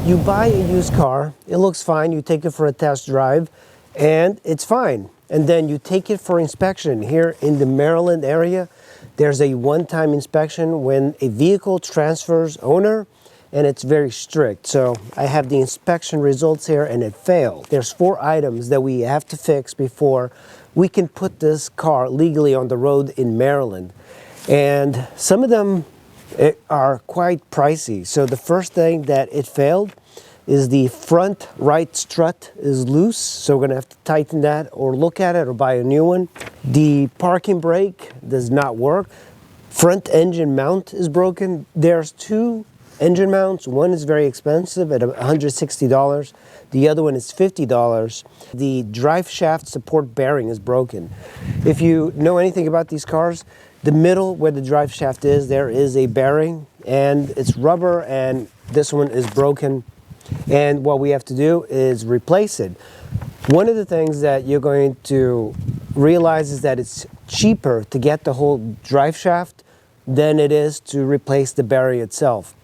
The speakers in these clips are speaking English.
You buy a used car, it looks fine, you take it for a test drive, and it's fine. And then you take it for inspection. Here in the Maryland area, there's a one-time inspection when a vehicle transfers owner, and it's very strict. So I have the inspection results here, and it failed. There's 4 items that we have to fix before we can put this car legally on the road in Maryland. And some of them are quite pricey. So the first thing that it failed is the front right strut is loose, so we're gonna have to tighten that or look at it or buy a new one. The parking brake does not work. Front engine mount is broken. There's 2 engine mounts. One is very expensive at $160. The other one is $50. The drive shaft support bearing is broken. If you know anything about these cars, the middle where the drive shaft is, there is a bearing, and it's rubber, and this one is broken. And what we have to do is replace it. One of the things that you're going to realize is that it's cheaper to get the whole drive shaft than it is to replace the bearing itself.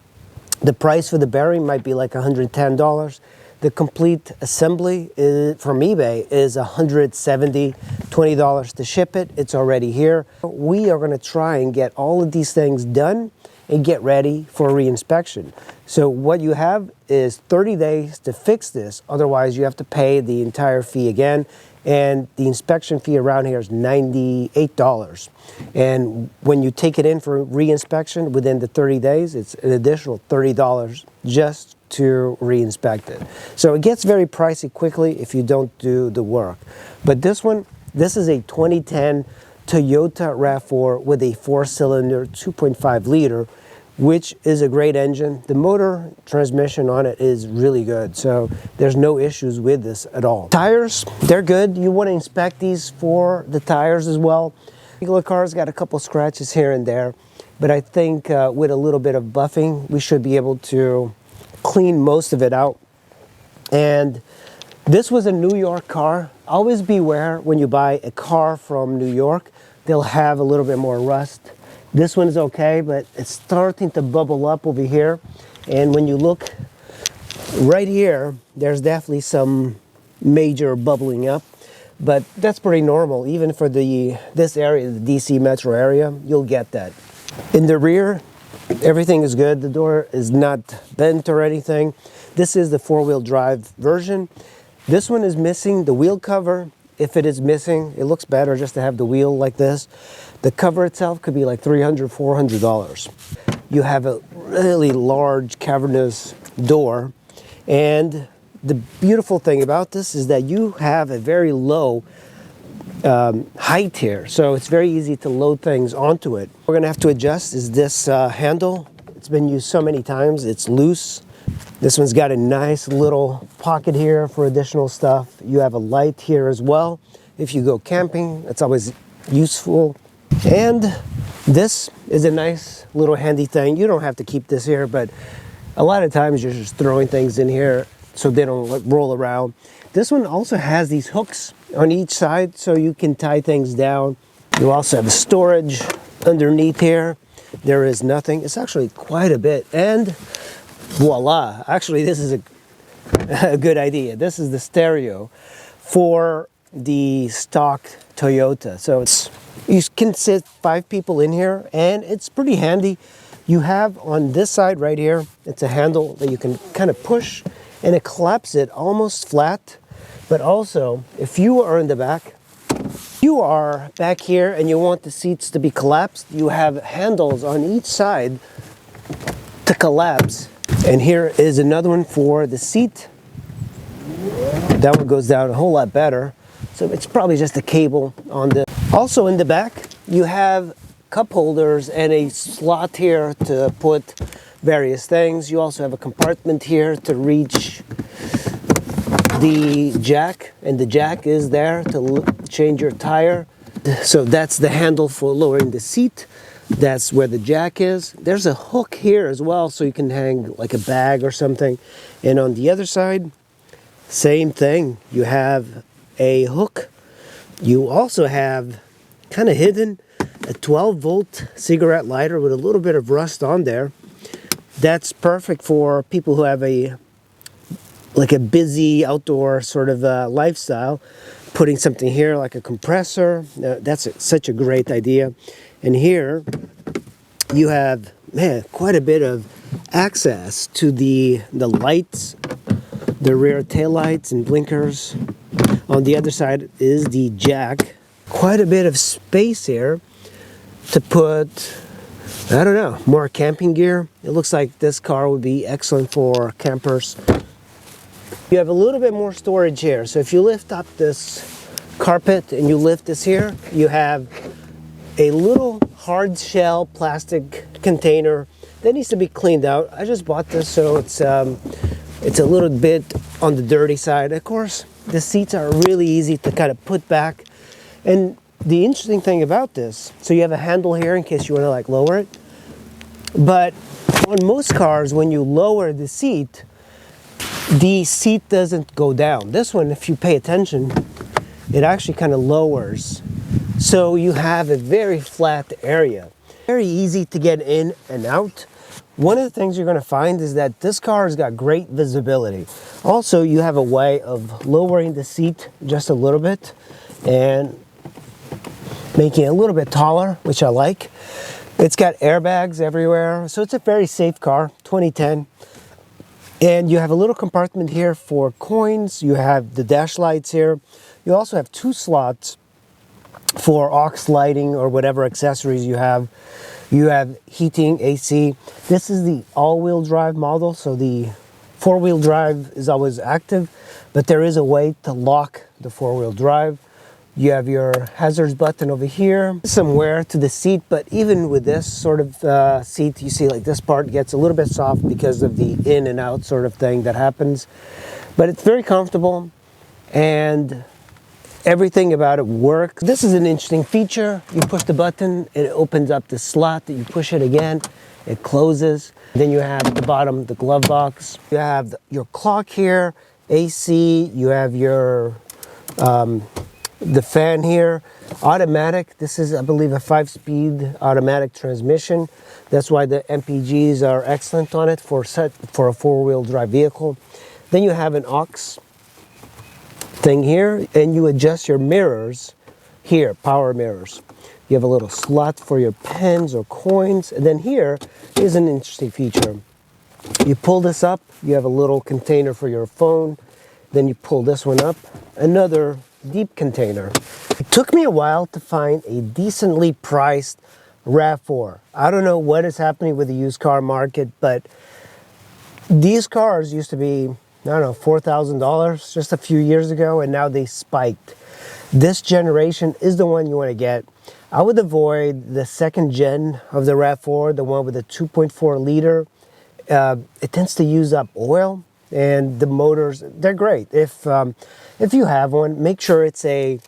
The price for the bearing might be like $110. The complete assembly from eBay is $170, $20 to ship it. It's already here. We are going to try and get all of these things done and get ready for reinspection. So what you have is 30 days to fix this. Otherwise, you have to pay the entire fee again. And the inspection fee around here is $98. And when you take it in for reinspection within the 30 days, it's an additional $30 just to reinspect it. So it gets very pricey quickly if you don't do the work. But this is a 2010 Toyota RAV4 with a 4-cylinder 2.5 liter, which is a great engine. The motor transmission on it is really good, so there's no issues with this at all. Tires, they're good. You want to inspect these for the tires as well. The car's got a couple scratches here and there, but I think with a little bit of buffing, we should be able to clean most of it out. And this was a New York car. Always beware when you buy a car from New York, they'll have a little bit more rust. This one is okay, but it's starting to bubble up over here. And when you look right here, there's definitely some major bubbling up, but that's pretty normal. Even for this area, the DC metro area, you'll get that. In the rear, everything is good. The door is not bent or anything. This is the 4-wheel drive version. This one is missing the wheel cover. If it is missing, it looks better just to have the wheel like this. The cover itself could be like $300, $400. You have a really large cavernous door. And the beautiful thing about this is that you have a very low height here, so it's very easy to load things onto it. What we're gonna have to adjust is this handle. It's been used so many times, it's loose. This one's got a nice little pocket here for additional stuff. You have a light here as well. If you go camping, it's always useful. And this is a nice little handy thing. You don't have to keep this here, but a lot of times you're just throwing things in here so they don't roll around. This one also has these hooks on each side so you can tie things down. You also have storage underneath here. There is nothing. It's actually quite a bit. And voila, actually this is a good idea. This is the stereo for the stock Toyota. So you can sit 5 people in here, and it's pretty handy. You have on this side right here, it's a handle that you can kind of push, and it collapses it almost flat. But also, if you are in the back, you are back here and you want the seats to be collapsed, you have handles on each side to collapse. And here is another one for the seat. That one goes down a whole lot better. So it's probably just a cable on the... Also in the back, you have cup holders and a slot here to put various things. You also have a compartment here to reach the jack, and the jack is there to change your tire. So that's the handle for lowering the seat. That's where the jack is. There's a hook here as well, so you can hang like a bag or something. And on the other side, same thing. You have a hook. You also have, kind of hidden, a 12-volt cigarette lighter with a little bit of rust on there. That's perfect for people who have a like a busy outdoor sort of lifestyle, putting something here like a compressor. That's such a great idea. And here you have, man, quite a bit of access to the lights, the rear tail lights and blinkers. On the other side is the jack. Quite a bit of space here to put, I don't know, more camping gear. It looks like this car would be excellent for campers. You have a little bit more storage here. So if you lift up this carpet and you lift this here, you have a little hard shell plastic container that needs to be cleaned out. I just bought this, so it's a little bit on the dirty side. Of course, the seats are really easy to kind of put back. And the interesting thing about this, so you have a handle here in case you want to like lower it. But on most cars, when you lower the seat doesn't go down. This one, if you pay attention, it actually kind of lowers. So you have a very flat area. Very easy to get in and out. One of the things you're going to find is that this car has got great visibility. Also, you have a way of lowering the seat just a little bit and making it a little bit taller, which I like. It's got airbags everywhere, so it's a very safe car, 2010. And you have a little compartment here for coins. You have the dash lights here. You also have 2 slots for aux lighting or whatever accessories you have. You have heating, AC. This is the all-wheel drive model, so the 4-wheel drive is always active, but there is a way to lock the 4-wheel drive. You have your hazards button over here. Some wear to the seat, but even with this sort of seat, you see like this part gets a little bit soft because of the in and out sort of thing that happens. But it's very comfortable and everything about it works. This is an interesting feature. You push the button, it opens up the slot. That you push it again, it closes. Then you have at the bottom the glove box. You have your clock here, AC. You have your the fan here, automatic. This is, I believe, a 5-speed automatic transmission. That's why the MPGs are excellent on it for a 4-wheel drive vehicle. Then you have an aux thing here, and you adjust your mirrors here, power mirrors. You have a little slot for your pens or coins, and then here is an interesting feature. You pull this up, you have a little container for your phone. Then you pull this one up, another deep container. It took me a while to find a decently priced RAV4. I don't know what is happening with the used car market, but these cars used to be, I don't know, $4,000 just a few years ago, and now they spiked. This generation is the one you want to get. I would avoid the second gen of the RAV4, the one with the 2.4 liter. It tends to use up oil. And the motors, they're great. If you have one, make sure it's a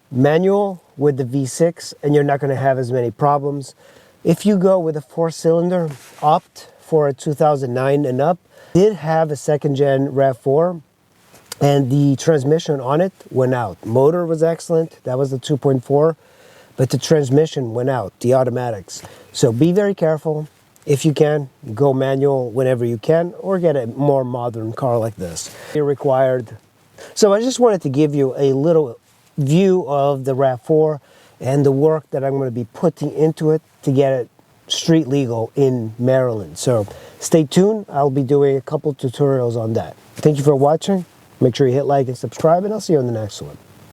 manual with the V6 and you're not going to have as many problems. If you go with a 4-cylinder, opt for a 2009 and up. Did have a second gen RAV4 and the transmission on it went out. Motor was excellent. That was the 2.4, but the transmission went out, the automatics. So be very careful. If you can, go manual whenever you can, or get a more modern car like this. You're required. So I just wanted to give you a little view of the RAV4 and the work that I'm going to be putting into it to get it street legal in Maryland. So stay tuned. I'll be doing a couple tutorials on that. Thank you for watching. Make sure you hit like and subscribe, and I'll see you on the next one.